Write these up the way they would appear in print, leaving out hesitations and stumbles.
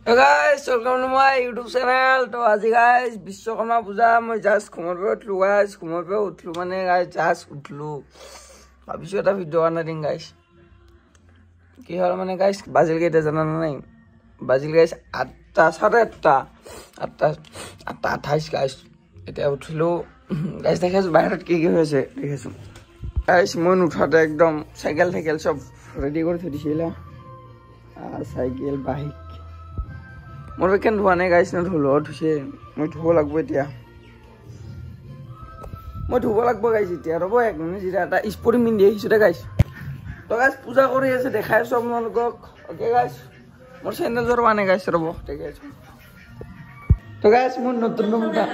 So guys, welcome to my YouTube channel. तो आज guys Vishwakarma पूजा मैं just घुमर पे उठलू guys, घुमर पे उठलू मने guys just उठलू. अभी जो था वीडियो आना दिन guys. कि हाल मने guys बाजिल के इधर जाना नहीं. बाजिल guys 8:28 guys. इधर उठलू guys देखे सो बाहर के हुए से देखे सो. Guys मन उठाते एकदम साइकिल सब रेडी कर थी दिशिला. साइकिल बाइक मोर वेकेंड हुआ नहीं गाइस ने धुलो धुसे মই ধুব লাগব এতিয়া মই ধুব লাগব গাইস এতিয়া ৰব এক মিনিট জিৰা এটা স্পৰ্টিং মিন দিয়ে হিসুতে গাইস তো গাইস পূজা কৰি আছে দেখাই সব আপোনালোকক ওকে গাইস মোৰ চেনেল জৰ বানে গাইস ৰব ঠিক আছে তো গাইস মোৰ নতুন ৰুমটা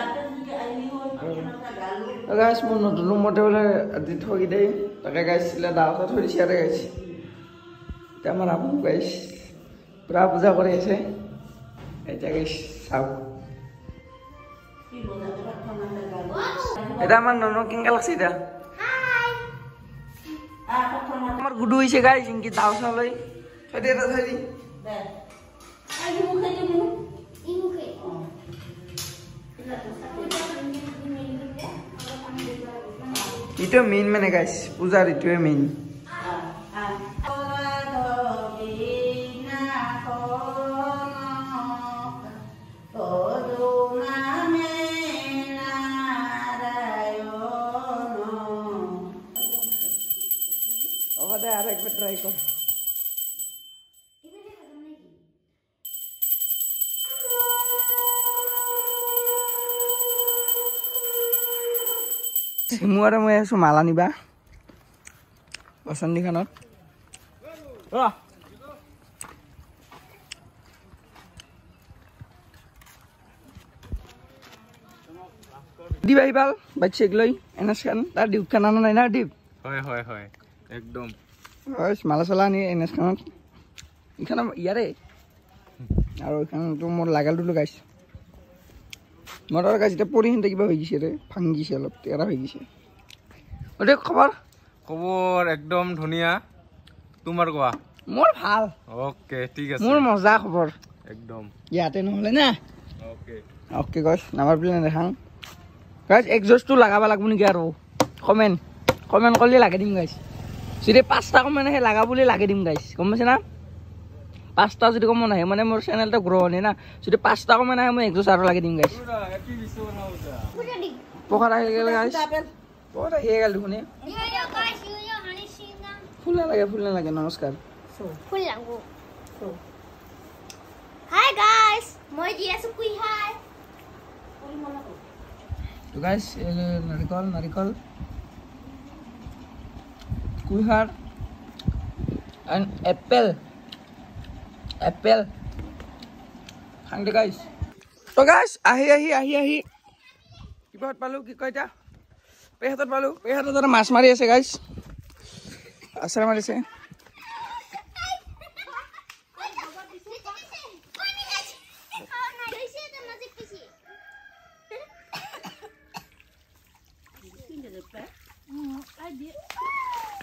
তো গাইস মোৰ নতুন ৰুমতে বলে দি থগি দেই তাকে গাইস সিলা দাওতা থৈ দিছে আৰে গাইস তে আমাৰ আপু গাইস পুৰা পূজা কৰি আছে এটা গাইস চাও এটা আমার নন কিংগা লাগছে এটা হাই আমার গুডু হইছে গাইস ইনকি দাও চলাই ছডি এটা ধরি দে আই মুখে দিমু ই মুখে ইটো মেইন মানে গাইস পূজার ইটোয়ে মেইন আর একবার ট্রাই কর সিমুয়ারে মই আছো মালা নিবা বসন্তীখানত ডিপ আহিবাল বাচ্চাক লৈ এনএসখান তাৰ ডিউক খান আনা নাই না ডিপ হয় হয় হয় একদম হয় মালা চালা নি এনএসখানত ইখান ইয়াৰে আৰু ইখান তো মোৰ লাগালটো লগাইছ মোৰ আৰু গাছ এটা পৰি হিন্দে কিবা হৈ গৈছে ৰে ভাঙি গৈছে অলপ তেৰা হৈ গৈছে ওৰে খবৰ খবৰ একদম ধুনিয়া তোমাৰ কোৱা মোৰ ভাল ওকে ঠিক আছে মোৰ মজা খবৰ একদম ইয়াতে নহলে না okay okay guys number plane দেখাং গাইস এক্সজস্টটো লাগাবা লাগব নেকি আৰু কমেন্ট করলে লাগে দিম গাইস যদি 5টা কমেন্ট আহে লাগা বুলি লাগে দিম গাইস গম পাইছ না 5টা যদি কমেন্ট আহে মানে মোৰ চ্যানেলটা গ্ৰো হনে না যদি 5টা কমেন্ট আহে মই এক্সজস্ট আৰু লাগে দিম গাইস পোখা আহি গেল গাইস পোখা আহি গেল শুনে ফুল লাগে নমস্কাৰ ফুল লাগব হাই গাইস মই দি আছো কুই হাই তো গাইস নাৰিকল কুইহার and apple খাংদে গাইস তো গাইস আহি কিবাত পালো কি কয়টা পেহাতত পালো পেহাতত মাছ মাৰি আছে গাইস আছৰা মাৰিছে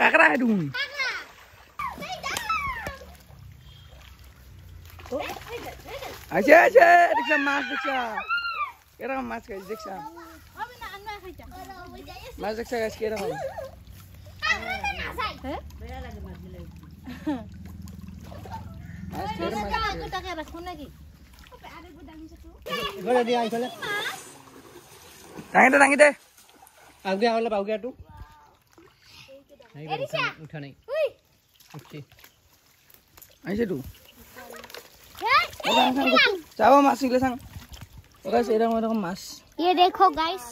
কাকড়া হে দুন আচ্ছা দেখছা মাছ দেখছা এরকম মাছ গাইস দেখছা মাছ দেখছা গাইস কিরকম দাঙি দে আগে আওলে পাউগে টু नहीं उठा नहीं ओके ऐसे तू चाहो माछ निकले संग गाइस एरकम माछ ये देखो गाइस